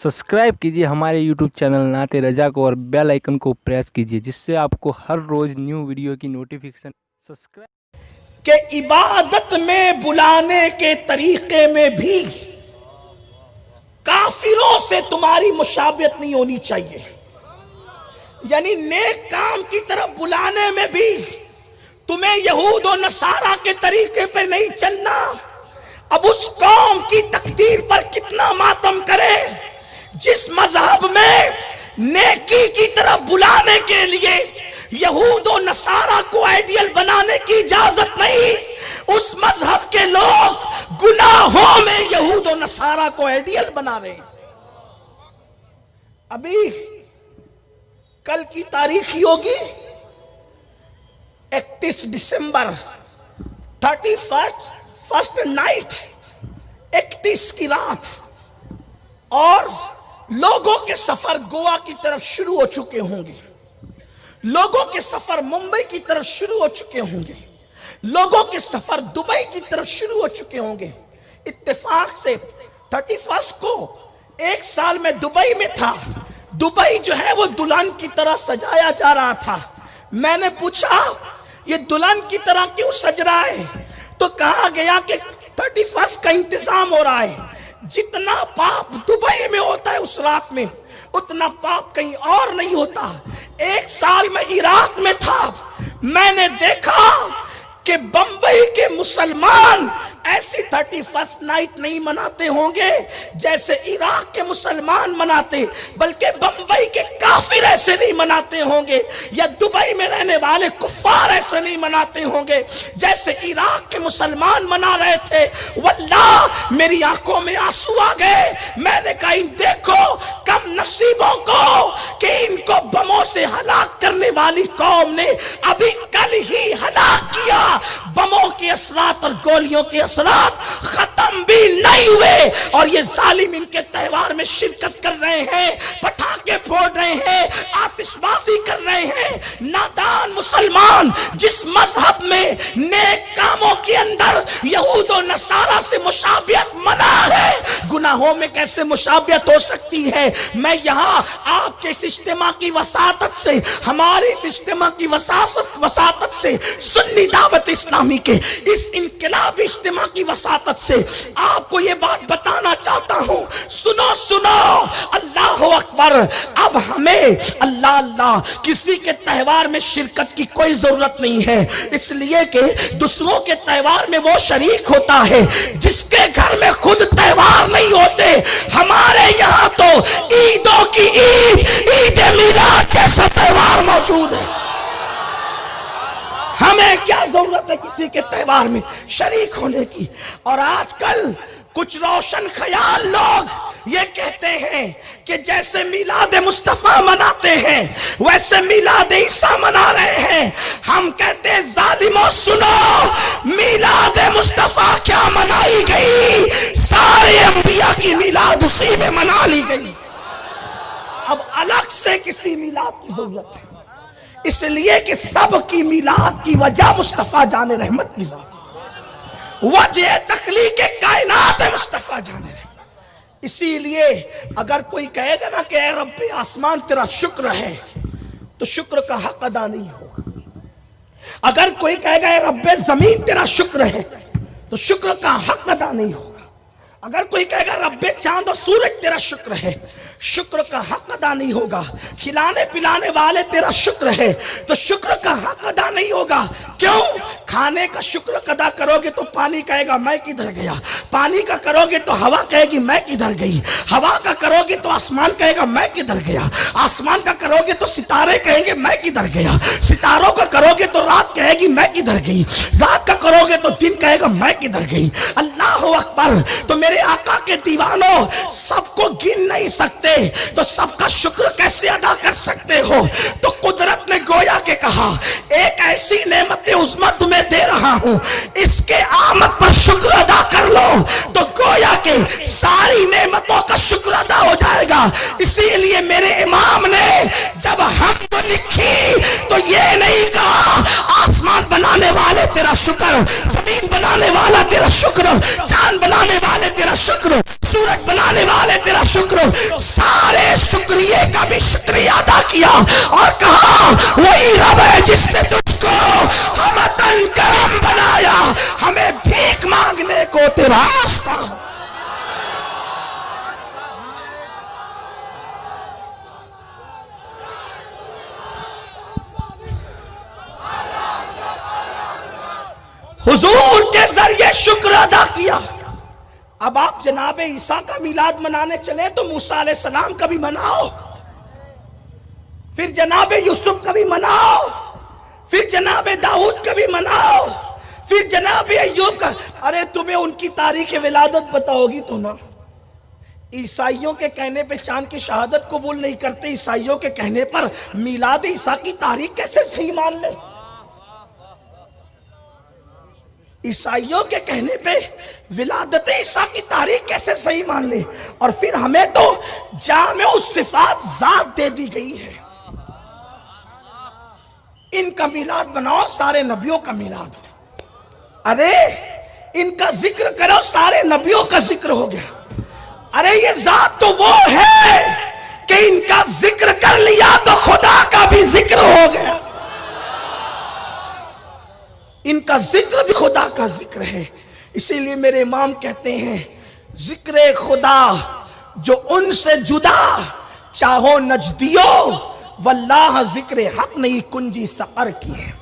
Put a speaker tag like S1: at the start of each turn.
S1: Subscribe कीजिए हमारे YouTube channel नाते रजा को और बेल आइकन को प्रेस कीजिए जिससे आपको हर रोज न्यू वीडियो की नोटिफिकेशन सब्सक्राइब
S2: कि इबादत में बुलाने के तरीके में भी काफिरों से तुम्हारी मुशाबियत नहीं होनी चाहिए। यानी नेक काम की तरफ बुलाने में भी तुम्हें यहूद और नसारा के तरीके पे नहीं चलना। अब उस कौम की तकदीर पर कितना मातम करे जिस मजहब में नेकी की तरफ बुलाने के लिए यहूद और नसारा को आइडियल बनाने की इजाजत नहीं, उस मजहब के लोग गुनाहों में यहूद और नसारा को आइडियल बना रहे हैं। अभी कल की तारीख ही होगी 31 दिसंबर 31st नाइट, 31 की रात, और लोगों के सफर गोवा की तरफ शुरू हो चुके होंगे, लोगों के सफर मुंबई की तरफ शुरू हो चुके होंगे, लोगों के सफर दुबई की तरफ शुरू हो चुके होंगे। इत्तेफाक से 31 को एक साल में दुबई में था। दुबई जो है वो दुल्हन की तरह सजाया जा रहा था। मैंने पूछा ये दुल्हन की तरह क्यों सज रहा है, तो कहा गया कि 31 का इंतजाम हो रहा है। जितना पाप दुबई में होता है उस रात में, उतना पाप कहीं और नहीं होता। एक साल में इराक में था, मैंने देखा कि बंबई के मुसलमान ऐसी 31 नाइट नहीं मनाते होंगे जैसे इराक के मुसलमान मनाते, बल्कि बंबई के काफिर ऐसे नहीं मनाते होंगे, या दुबई में रहने वाले कुफ्फार ऐसे नहीं मनाते होंगे जैसे इराक के मुसलमान मना रहे थे। वल्लाह मेरी आंखों में आंसू आ गए। मैंने कहा इन देखो कम नसीबों को कि इनको बमों से हलाक करने वाली कौम ने अभी कल ही हलाक किया। बमों के असरात और गोलियों के असरात खत्म भी नहीं हुए और ये जालिम इनके त्योहार में शिरकत कर रहे हैं, पटाखे फोड़ रहे हैं, आतिशबाजी कर रहे हैं। नादान मुसलमान जिस मजहब में नेक कामों के अंदर यहूद और नसारा से मुशाबियत मना है, गुनाहों में कैसे मुशाबियत हो सकती है। मैं यहाँ आपके इस इज्तिमा की वसातत से, हमारे इस इज्तिमा की वसातत से, सुन्नी दावत इस्लामी के इस इनकलाबी इज्तिमा की वसातत से आपको ये बात बताना चाहता हूँ। सुनो सुनो, अल्लाह अकबर। अब हमें अल्लाह अल्लाह किसी के त्योहार में शिरकत की कोई जरूरत नहीं है, इसलिए कि दूसरों के त्योहार में वो शरीक होता है जिसके घर में खुद त्योहार नहीं होते। हमारे यहाँ तो ईदों की ईद, ईद मिलाद जैसा त्योहार मौजूद है। हमें क्या जरूरत है किसी के त्योहार में शरीक होने की। और आजकल कुछ रोशन ख्याल लोग ये कहते हैं कि जैसे मिलाद मुस्तफा मनाते हैं वैसे मिलाद ईसा मना रहे हैं। हम कहते हैं जालिमों सुनो, मिलाद मुस्तफा क्या मनाई गई, सारे अंबिया की मिलाद उसी में मना ली गई। अब अलग से किसी मिलाद की जरूरत है, इसलिए कि सब की मिलाद की वजह मुस्तफा जाने रहमत की वजह तखलीक कायनात है मुस्तफा जाने रहमत। इसीलिए अगर कोई कहेगा ना कि ऐ रब्बे आसमान तेरा शुक्र है, तो शुक्र का हक अदा नहीं होगा। अगर कोई कहेगा ऐ रब्बे जमीन तेरा शुक्र है, तो शुक्र का हक अदा नहीं होगा। अगर कोई कहेगा रब्बे चांद और सूरज तेरा शुक्र है, शुक्र का हक अदा नहीं होगा। खिलाने पिलाने वाले तेरा शुक्र है, तो शुक्र का हक अदा नहीं होगा। क्यों? खाने का शुक्र अदा करोगे तो पानी कहेगा मैं किधर गया, पानी का करोगे तो हवा कहेगी मैं किधर गई, हवा का करोगे तो आसमान कहेगा मैं किधर गया, आसमान का करोगे तो सितारे कहेंगे मैं किधर गया, सितारों का करोगे तो रात कहेगी मैं किधर गई, रात का करोगे तो दिन कहेगा मैं किधर गई। अल्लाह अकबर। तो मेरे आका के दीवानों, सबको गिन नहीं सकते तो सबका शुक्र कैसे अदा कर सकते हो। तो कुदरत ने गोया के कहा एक ऐसी नेमत उज़्मा तुम्हें दे रहा हूं, इसके आमद पर शुक्र अदा कर लो, तो गोया के सारी नेमतों का शुक्र अदा हो जाएगा। इसीलिए मेरे इमाम ने जब हमद लिखी तो ये नहीं कहा आसमान बनाने वाले तेरा शुक्र, जमीन बनाने वाला तेरा शुक्र, चांद बनाने वाले तेरा शुक्र, सूरज बनाने वाले तेरा शुक्र। ملنے کا بھی شکریہ ادا کیا اور کہا وہی رب ہے جس نے تجھ کو ہمتن کرم بنایا، ہمیں بھیک مانگنے کو تیرا راستہ۔ حضور کے ذریعے شکر ادا کیا۔ اب آپ جناب عیسیٰ کا میلاد منانے چلے تو موسیٰ علیہ السلام کا بھی مناؤ، پھر جناب یوسف کا بھی مناؤ، پھر جناب داؤد کا بھی مناؤ، پھر جناب ایوب کا۔ ارے تمہیں ان کی تاریخ ولادت پتہ ہوگی تو نا۔ عیسائیوں کے کہنے پہ چاند کی شہادت قبول نہیں کرتے، عیسائیوں کے کہنے پر میلاد عیسیٰ کی تاریخ کیسے صحیح مان لے؟ عیسائیوں کے کہنے پہ ولادت عیسیٰ کی تاریخ کیسے صحیح مان لے؟ اور پھر ہمیں تو جامع الصفات ذات دے دی گئی ہے۔ ان کا میلاد بناؤ، سارے نبیوں کا میلاد ہو۔ ارے ان کا ذکر کرو، سارے نبیوں کا ذکر ہو گیا۔ ارے یہ ذات تو وہ ہے کہ ان کا ذکر کر لیا تو خدا کا بھی ذکر ہو گیا۔ ان کا ذکر بھی خدا کا ذکر ہے۔ اسی لیے میرے امام کہتے ہیں ذکر خدا جو ان سے جدا چاہو نجدیو، واللہ ذکر حق نہیں کنجی سقر کی ہے۔